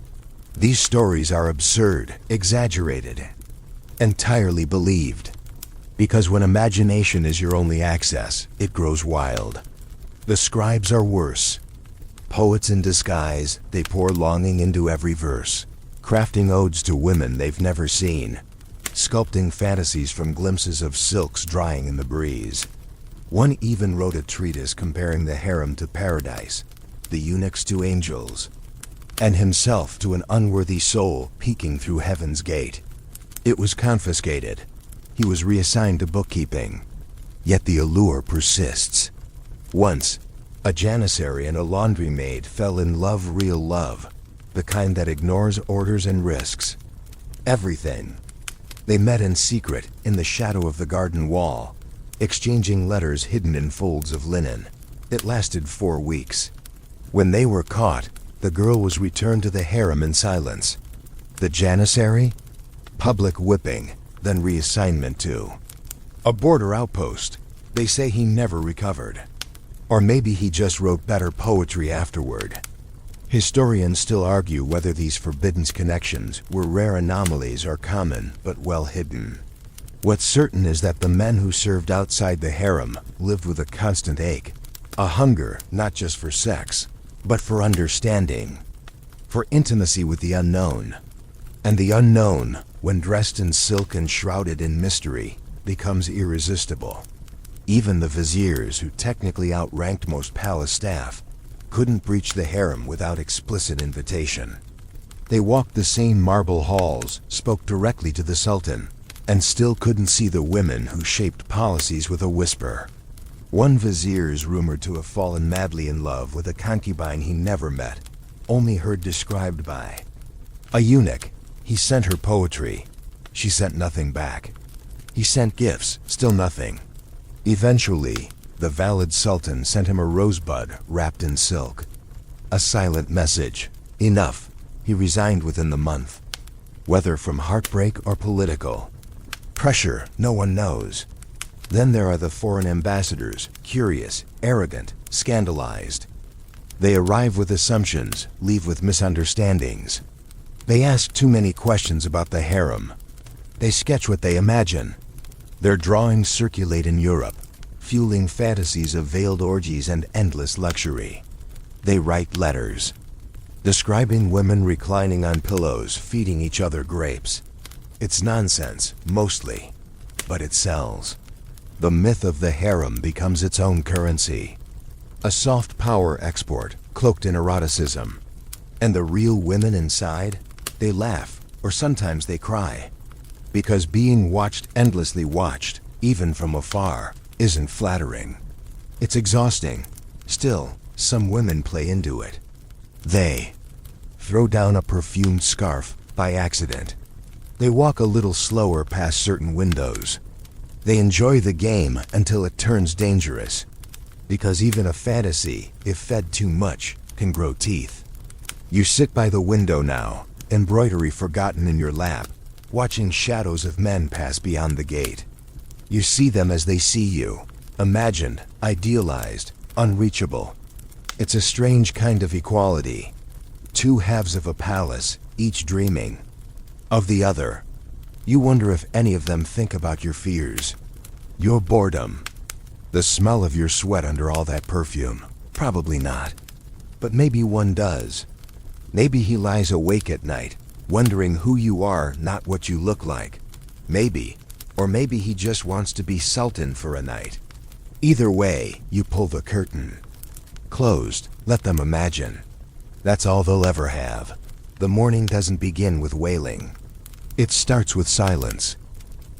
These stories are absurd, exaggerated, entirely believed. Because when imagination is your only access, it grows wild. The scribes are worse. Poets in disguise, they pour longing into every verse, crafting odes to women they've never seen, sculpting fantasies from glimpses of silks drying in the breeze. One even wrote a treatise comparing the harem to paradise, the eunuchs to angels, and himself to an unworthy soul peeking through heaven's gate. It was confiscated. He was reassigned to bookkeeping. Yet the allure persists. Once, a janissary and a laundry maid fell in love, real love, the kind that ignores orders and risks everything. They met in secret in the shadow of the garden wall, exchanging letters hidden in folds of linen. It lasted 4 weeks. When they were caught, the girl was returned to the harem in silence. The janissary? Public whipping, then reassignment to a border outpost. They say he never recovered. Or maybe he just wrote better poetry afterward. Historians still argue whether these forbidden connections were rare anomalies or common but well hidden. What's certain is that the men who served outside the harem lived with a constant ache, a hunger not just for sex, but for understanding, for intimacy with the unknown. And the unknown, when dressed in silk and shrouded in mystery, becomes irresistible. Even the viziers, who technically outranked most palace staff, couldn't breach the harem without explicit invitation. They walked the same marble halls, spoke directly to the sultan, and still couldn't see the women who shaped policies with a whisper. One vizier is rumored to have fallen madly in love with a concubine he never met, only heard described by a eunuch. He sent her poetry. She sent nothing back. He sent gifts, still nothing. Eventually, the valid sultan sent him a rosebud wrapped in silk. A silent message. Enough. He resigned within the month. Whether from heartbreak or political pressure, no one knows. Then there are the foreign ambassadors, curious, arrogant, scandalized. They arrive with assumptions, leave with misunderstandings. They ask too many questions about the harem. They sketch what they imagine. Their drawings circulate in Europe, fueling fantasies of veiled orgies and endless luxury. They write letters, describing women reclining on pillows, feeding each other grapes. It's nonsense, mostly, but it sells. The myth of the harem becomes its own currency. A soft power export, cloaked in eroticism. And the real women inside? They laugh, or sometimes they cry. Because being watched, endlessly watched, even from afar, isn't flattering. It's exhausting. Still, some women play into it. They throw down a perfumed scarf by accident. They walk a little slower past certain windows. They enjoy the game until it turns dangerous. Because even a fantasy, if fed too much, can grow teeth. You sit by the window now, embroidery forgotten in your lap, watching shadows of men pass beyond the gate. You see them as they see you, imagined, idealized, unreachable. It's a strange kind of equality. Two halves of a palace, each dreaming of the other. You wonder if any of them think about your fears, your boredom, the smell of your sweat under all that perfume. Probably not. But maybe one does. Maybe he lies awake at night, wondering who you are, not what you look like. Maybe. Or maybe he just wants to be sultan for a night. Either way, you pull the curtain. Closed, let them imagine. That's all they'll ever have. The morning doesn't begin with wailing. It starts with silence.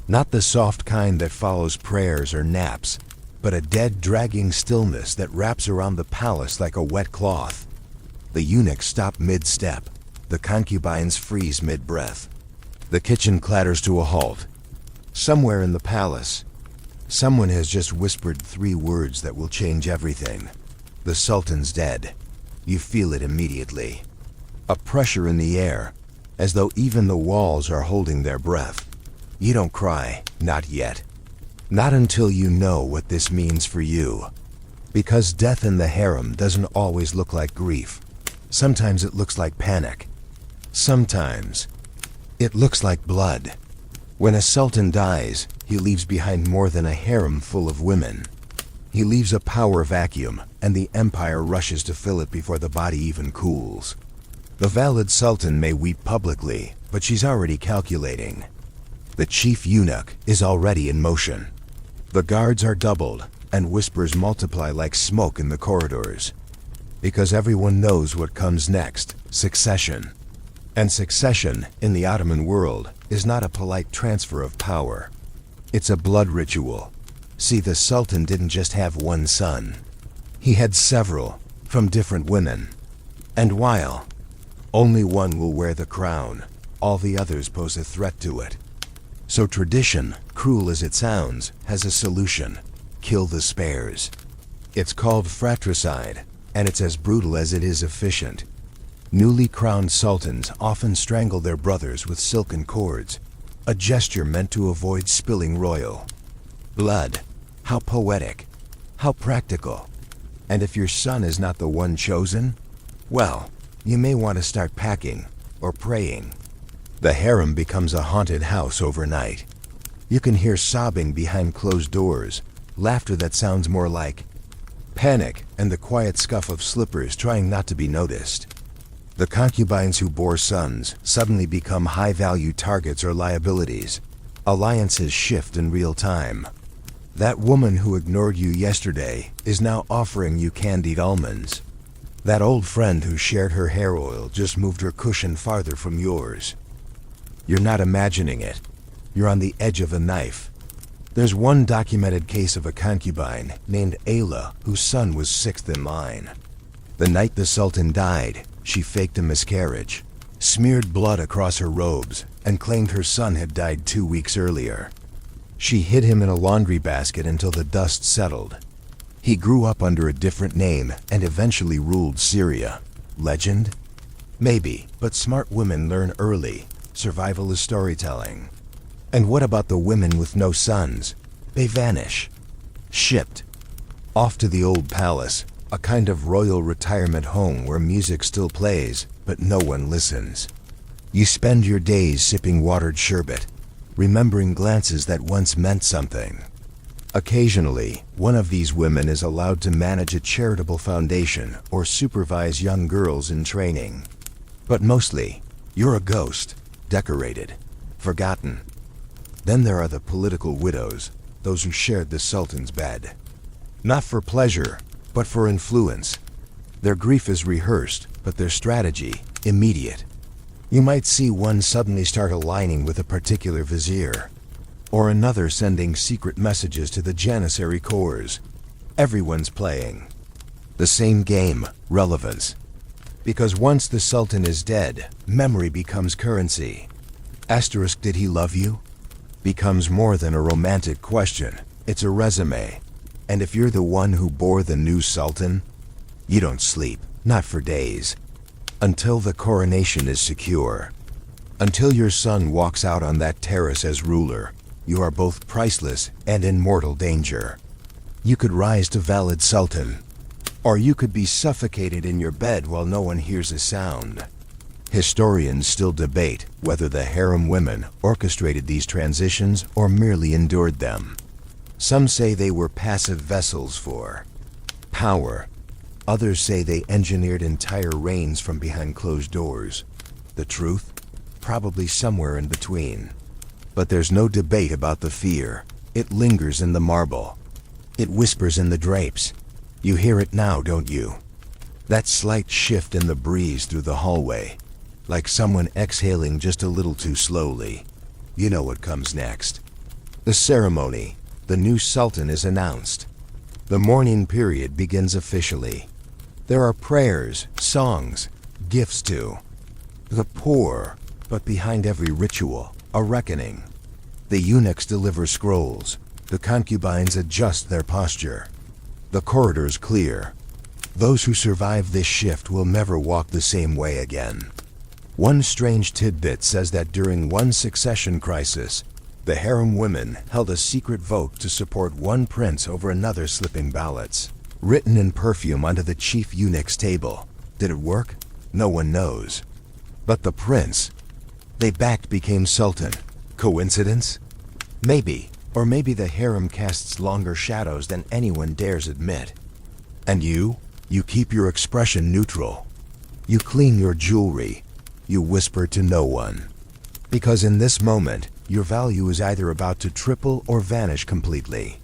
Not the soft kind that follows prayers or naps, but a dead, dragging stillness that wraps around the palace like a wet cloth. The eunuchs stop mid-step. The concubines freeze mid-breath. The kitchen clatters to a halt. Somewhere in the palace, someone has just whispered 3 words that will change everything. The sultan's dead. You feel it immediately. A pressure in the air, as though even the walls are holding their breath. You don't cry, not yet. Not until you know what this means for you. Because death in the harem doesn't always look like grief. Sometimes it looks like panic. Sometimes it looks like blood. When a sultan dies, he leaves behind more than a harem full of women. He leaves a power vacuum, and the empire rushes to fill it before the body even cools. The valid sultan may weep publicly, but she's already calculating. The chief eunuch is already in motion. The guards are doubled, and whispers multiply like smoke in the corridors. Because everyone knows what comes next: succession. And succession, in the Ottoman world, is not a polite transfer of power. It's a blood ritual. See, the sultan didn't just have one son. He had several, from different women. And while only one will wear the crown, all the others pose a threat to it. So tradition, cruel as it sounds, has a solution: kill the spares. It's called fratricide, and it's as brutal as it is efficient. Newly crowned sultans often strangle their brothers with silken cords, a gesture meant to avoid spilling royal blood. How poetic, how practical. And if your son is not the one chosen, well, you may want to start packing or praying. The harem becomes a haunted house overnight. You can hear sobbing behind closed doors, laughter that sounds more like panic, and the quiet scuff of slippers trying not to be noticed. The concubines who bore sons suddenly become high-value targets or liabilities. Alliances shift in real time. That woman who ignored you yesterday is now offering you candied almonds. That old friend who shared her hair oil just moved her cushion farther from yours. You're not imagining it. You're on the edge of a knife. There's one documented case of a concubine named Ayla whose son was sixth in line. The night the sultan died, she faked a miscarriage, smeared blood across her robes, and claimed her son had died 2 weeks earlier. She hid him in a laundry basket until the dust settled. He grew up under a different name and eventually ruled Syria. Legend? Maybe, but smart women learn early. Survival is storytelling. And what about the women with no sons? They vanish. Shipped. Off to the old palace, a kind of royal retirement home where music still plays, but no one listens. You spend your days sipping watered sherbet, remembering glances that once meant something. Occasionally, one of these women is allowed to manage a charitable foundation or supervise young girls in training. But mostly, you're a ghost, decorated, forgotten. Then there are the political widows, those who shared the sultan's bed. Not for pleasure, but for influence. Their grief is rehearsed, but their strategy, immediate. You might see one suddenly start aligning with a particular vizier, or another sending secret messages to the Janissary corps. Everyone's playing the same game: relevance. Because once the sultan is dead, memory becomes currency. Asterisk, did he love you? Becomes more than a romantic question. It's a resume. And if you're the one who bore the new sultan, you don't sleep, not for days. Until the coronation is secure. Until your son walks out on that terrace as ruler, you are both priceless and in mortal danger. You could rise to valid sultan, or you could be suffocated in your bed while no one hears a sound. Historians still debate whether the harem women orchestrated these transitions or merely endured them. Some say they were passive vessels for power. Others say they engineered entire reigns from behind closed doors. The truth? Probably somewhere in between. But there's no debate about the fear. It lingers in the marble. It whispers in the drapes. You hear it now, don't you? That slight shift in the breeze through the hallway, like someone exhaling just a little too slowly. You know what comes next. The ceremony. The new sultan is announced. The mourning period begins officially. There are prayers, songs, gifts to the poor, but behind every ritual, a reckoning. The eunuchs deliver scrolls. The concubines adjust their posture. The corridors clear. Those who survive this shift will never walk the same way again. One strange tidbit says that during one succession crisis, the harem women held a secret vote to support one prince over another, slipping ballots, written in perfume, onto the chief eunuch's table. Did it work? No one knows. But the prince they backed became sultan. Coincidence? Maybe. Or maybe the harem casts longer shadows than anyone dares admit. And you keep your expression neutral. You clean your jewelry. You whisper to no one. Because in this moment, your value is either about to triple or vanish completely.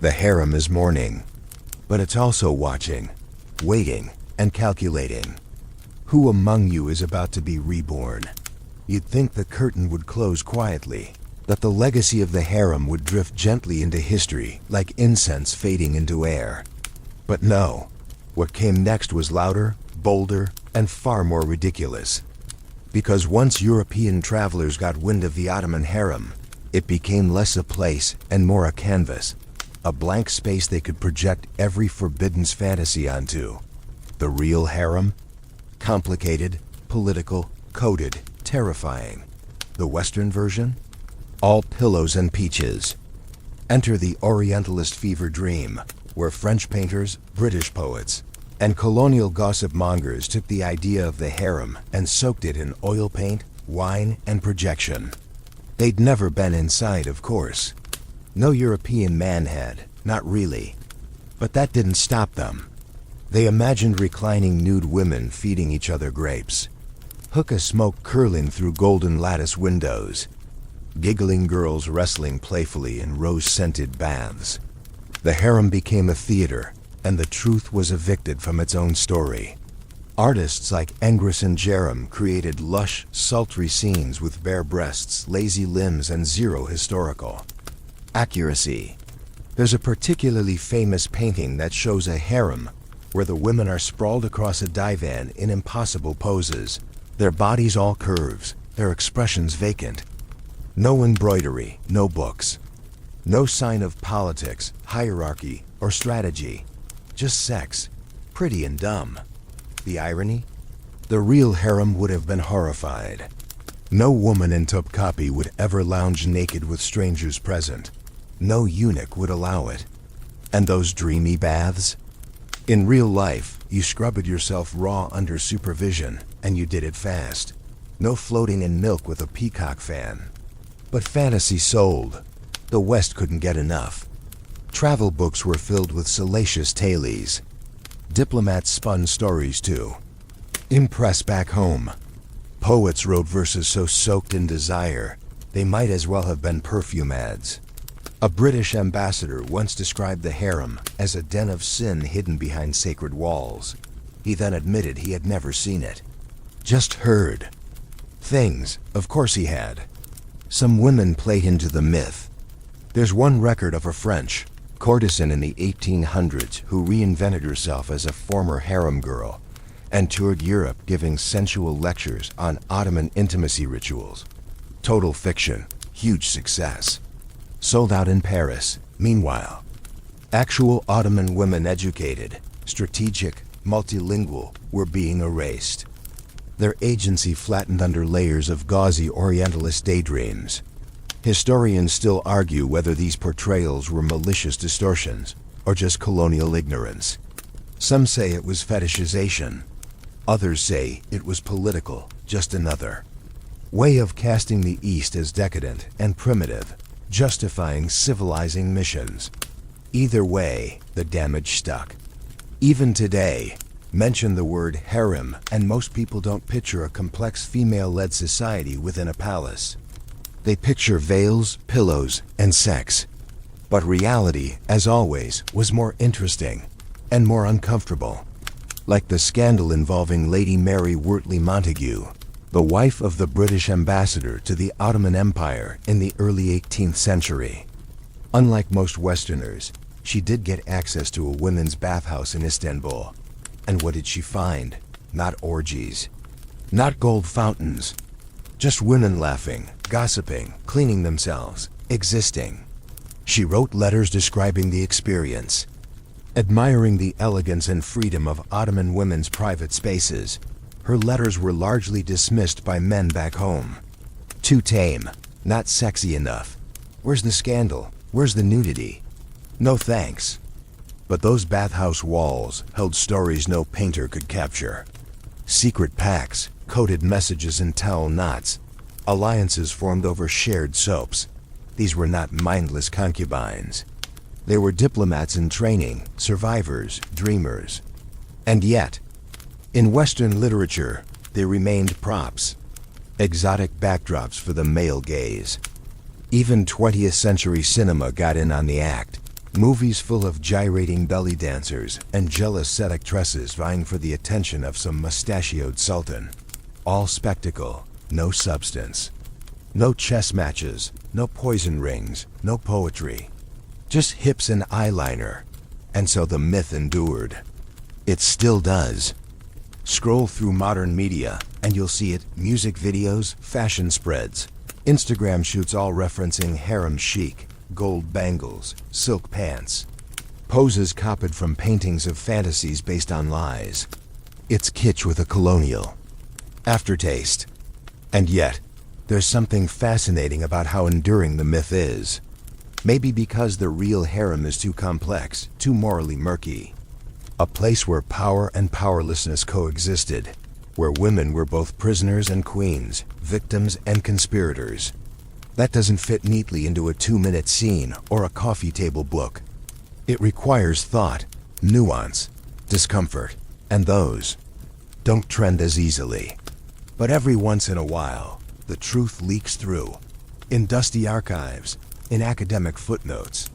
The harem is mourning, but it's also watching, waiting, and calculating. Who among you is about to be reborn? You'd think the curtain would close quietly, that the legacy of the harem would drift gently into history like incense fading into air. But no, what came next was louder, bolder, and far more ridiculous. Because once European travelers got wind of the Ottoman harem, it became less a place and more a canvas, a blank space they could project every forbidden's fantasy onto. The real harem? Complicated, political, coded, terrifying. The Western version? All pillows and peaches. Enter the Orientalist fever dream, where French painters, British poets, and colonial gossip mongers took the idea of the harem and soaked it in oil paint, wine, and projection. They'd never been inside, of course. No European man had, not really. But that didn't stop them. They imagined reclining nude women feeding each other grapes, hookah smoke curling through golden lattice windows, giggling girls wrestling playfully in rose-scented baths. The harem became a theater, and the truth was evicted from its own story. Artists like Engris and Jerem created lush, sultry scenes with bare breasts, lazy limbs, and zero historical accuracy. There's a particularly famous painting that shows a harem where the women are sprawled across a divan in impossible poses, their bodies all curves, their expressions vacant. No embroidery, no books. No sign of politics, hierarchy, or strategy. Just sex, pretty and dumb. The irony? The real harem would have been horrified. No woman in Topkapi would ever lounge naked with strangers present. No eunuch would allow it. And those dreamy baths? In real life, you scrubbed yourself raw under supervision, and you did it fast. No floating in milk with a peacock fan. But fantasy sold. The West couldn't get enough. Travel books were filled with salacious tailies. Diplomats spun stories too. Impress back home. Poets wrote verses so soaked in desire, they might as well have been perfume ads. A British ambassador once described the harem as a den of sin hidden behind sacred walls. He then admitted he had never seen it. Just heard. Things, of course he had. Some women played into the myth. There's one record of a French courtesan in the 1800s who reinvented herself as a former harem girl and toured Europe giving sensual lectures on Ottoman intimacy rituals. Total fiction, huge success. Sold out in Paris. Meanwhile, actual Ottoman women, educated, strategic, multilingual, were being erased. Their agency flattened under layers of gauzy Orientalist daydreams. Historians still argue whether these portrayals were malicious distortions or just colonial ignorance. Some say it was fetishization. Others say it was political, just another way of casting the East as decadent and primitive, justifying civilizing missions. Either way, the damage stuck. Even today, mention the word harem and most people don't picture a complex female-led society within a palace. They picture veils, pillows, and sex. But reality, as always, was more interesting and more uncomfortable. Like the scandal involving Lady Mary Wortley Montagu, the wife of the British ambassador to the Ottoman Empire in the early 18th century. Unlike most Westerners, she did get access to a women's bathhouse in Istanbul. And what did she find? Not orgies. Not gold fountains. Just women laughing, gossiping, cleaning themselves, existing. She wrote letters describing the experience, admiring the elegance and freedom of Ottoman women's private spaces, her letters were largely dismissed by men back home. Too tame, not sexy enough. Where's the scandal? Where's the nudity? No thanks. But those bathhouse walls held stories no painter could capture. Secret pacts, coded messages in towel knots, alliances formed over shared soaps. These were not mindless concubines. They were diplomats in training, survivors, dreamers. And yet, in Western literature, they remained props, exotic backdrops for the male gaze. Even 20th century cinema got in on the act. Movies full of gyrating belly dancers and jealous seductresses vying for the attention of some mustachioed sultan. All spectacle, no substance. No chess matches, no poison rings, no poetry. Just hips and eyeliner. And so the myth endured. It still does. Scroll through modern media and you'll see it: music videos, fashion spreads, Instagram shoots all referencing harem chic, gold bangles, silk pants. Poses copied from paintings of fantasies based on lies. It's kitsch with a colonial aftertaste. And yet, there's something fascinating about how enduring the myth is. Maybe because the real harem is too complex, too morally murky. A place where power and powerlessness coexisted, where women were both prisoners and queens, victims and conspirators. That doesn't fit neatly into a 2-minute scene or a coffee table book. It requires thought, nuance, discomfort, and those don't trend as easily. But every once in a while, the truth leaks through. In dusty archives, in academic footnotes,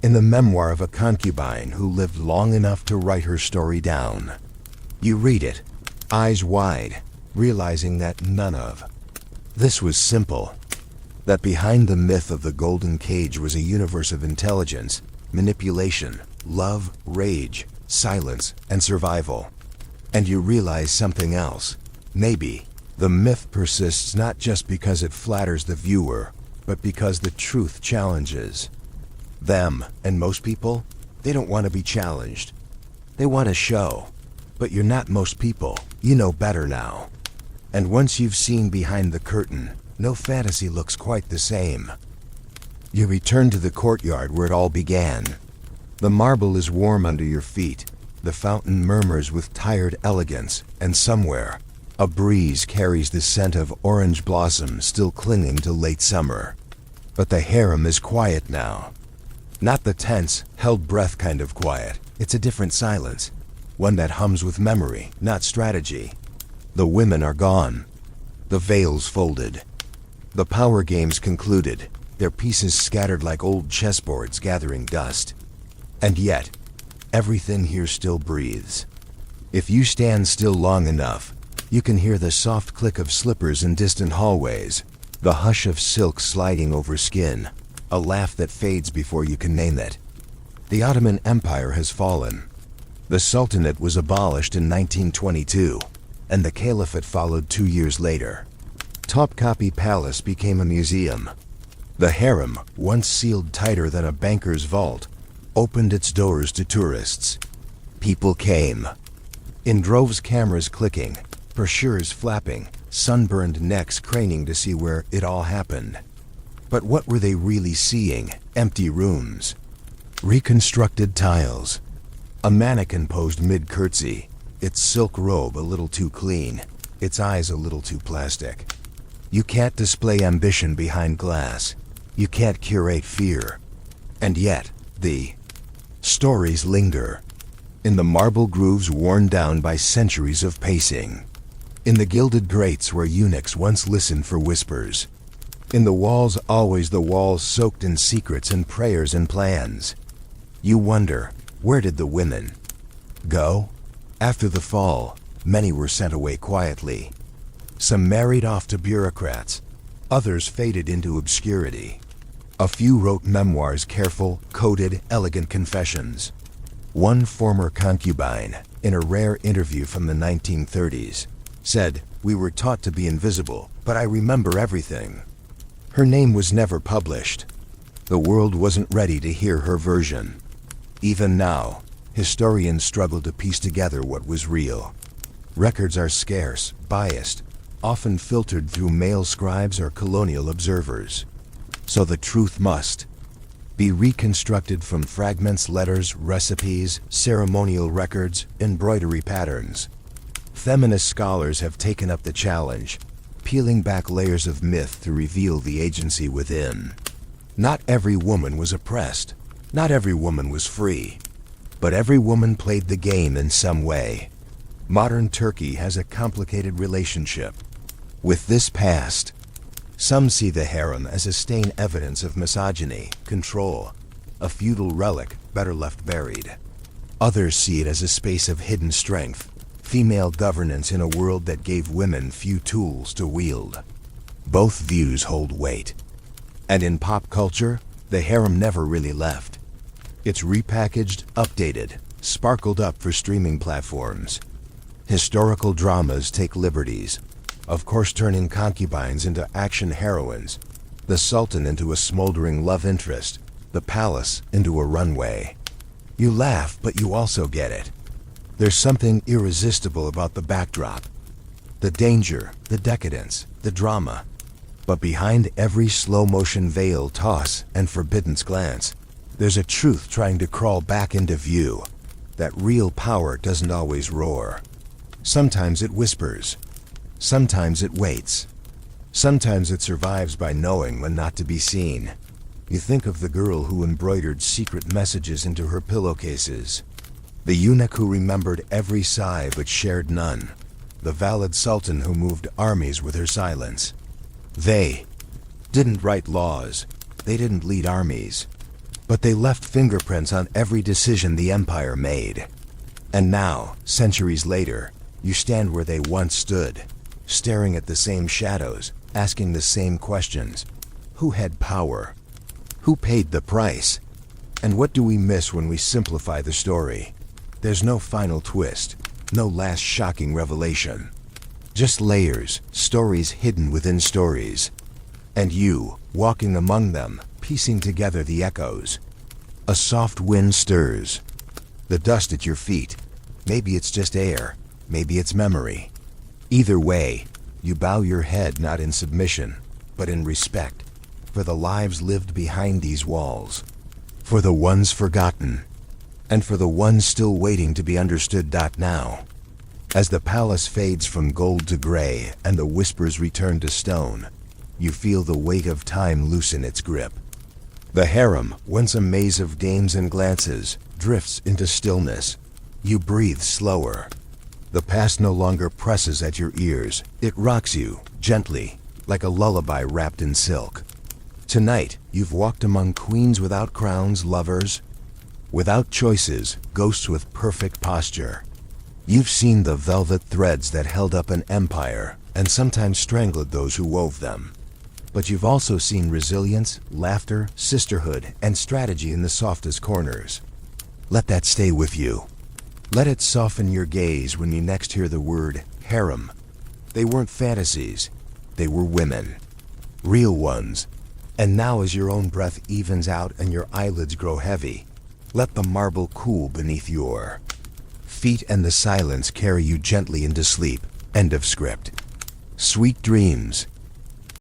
in the memoir of a concubine who lived long enough to write her story down. You read it, eyes wide, realizing that none of this was simple. That behind the myth of the golden cage was a universe of intelligence, manipulation, love, rage, silence, and survival. And you realize something else. Maybe the myth persists not just because it flatters the viewer, but because the truth challenges them. And most people, they don't want to be challenged. They want a show. But you're not most people. You know better now. And once you've seen behind the curtain, no fantasy looks quite the same. You return to the courtyard where it all began. The marble is warm under your feet. The fountain murmurs with tired elegance, and somewhere, a breeze carries the scent of orange blossom still clinging to late summer. But the harem is quiet now. Not the tense, held breath kind of quiet. It's a different silence. One that hums with memory, not strategy. The women are gone. The veils folded. The power games concluded, their pieces scattered like old chessboards gathering dust. And yet, everything here still breathes. If you stand still long enough, you can hear the soft click of slippers in distant hallways, the hush of silk sliding over skin, a laugh that fades before you can name it. The Ottoman Empire has fallen. The Sultanate was abolished in 1922, and the Caliphate followed 2 years later. Topkapi Palace became a museum. The harem, once sealed tighter than a banker's vault, opened its doors to tourists. People came. In droves, cameras clicking, brochures flapping, sunburned necks craning to see where it all happened. But what were they really seeing? Empty rooms. Reconstructed tiles. A mannequin posed mid-curtsy, its silk robe a little too clean, its eyes a little too plastic. You can't display ambition behind glass. You can't curate fear. And yet, the stories linger. In the marble grooves worn down by centuries of pacing. In the gilded grates where eunuchs once listened for whispers. In the walls, always the walls soaked in secrets and prayers and plans. You wonder, where did the women go? After the fall, many were sent away quietly. Some married off to bureaucrats. Others faded into obscurity. A few wrote memoirs, careful, coded, elegant confessions. One former concubine, in a rare interview from the 1930s, said, "We were taught to be invisible, but I remember everything." Her name was never published. The world wasn't ready to hear her version. Even now, historians struggle to piece together what was real. Records are scarce, biased, often filtered through male scribes or colonial observers. So the truth must be reconstructed from fragments, letters, recipes, ceremonial records, embroidery patterns. Feminist scholars have taken up the challenge, peeling back layers of myth to reveal the agency within. Not every woman was oppressed. Not every woman was free. But every woman played the game in some way. Modern Turkey has a complicated relationship with this past. Some see the harem as a stained evidence of misogyny, control, a feudal relic better left buried. Others see it as a space of hidden strength, female governance in a world that gave women few tools to wield. Both views hold weight. And in pop culture, the harem never really left. It's repackaged, updated, sparkled up for streaming platforms. Historical dramas take liberties, of course turning concubines into action heroines, the sultan into a smoldering love interest, the palace into a runway. You laugh, but you also get it. There's something irresistible about the backdrop. The danger, the decadence, the drama. But behind every slow-motion veil toss and forbidden glance, there's a truth trying to crawl back into view. That real power doesn't always roar. Sometimes it whispers. Sometimes it waits. Sometimes it survives by knowing when not to be seen. You think of the girl who embroidered secret messages into her pillowcases. The eunuch who remembered every sigh but shared none. The valid sultan who moved armies with her silence. They didn't write laws. They didn't lead armies. But they left fingerprints on every decision the empire made. And now, centuries later, you stand where they once stood, staring at the same shadows, asking the same questions. Who had power? Who paid the price? And what do we miss when we simplify the story? There's no final twist, no last shocking revelation. Just layers, stories hidden within stories. And you, walking among them, piecing together the echoes. A soft wind stirs. The dust at your feet. Maybe it's just air. Maybe it's memory. Either way, you bow your head not in submission, but in respect, for the lives lived behind these walls, for the ones forgotten, and for the ones still waiting to be understood. Now, as the palace fades from gold to gray and the whispers return to stone, you feel the weight of time loosen its grip. The harem, once a maze of games and glances, drifts into stillness. You breathe slower. The past no longer presses at your ears. It rocks you, gently, like a lullaby wrapped in silk. Tonight, you've walked among queens without crowns, lovers, without choices, ghosts with perfect posture. You've seen the velvet threads that held up an empire, and sometimes strangled those who wove them. But you've also seen resilience, laughter, sisterhood, and strategy in the softest corners. Let that stay with you. Let it soften your gaze when you next hear the word harem. They weren't fantasies. They were women. Real ones. And now as your own breath evens out and your eyelids grow heavy, let the marble cool beneath your feet and the silence carry you gently into sleep. End of script. Sweet dreams.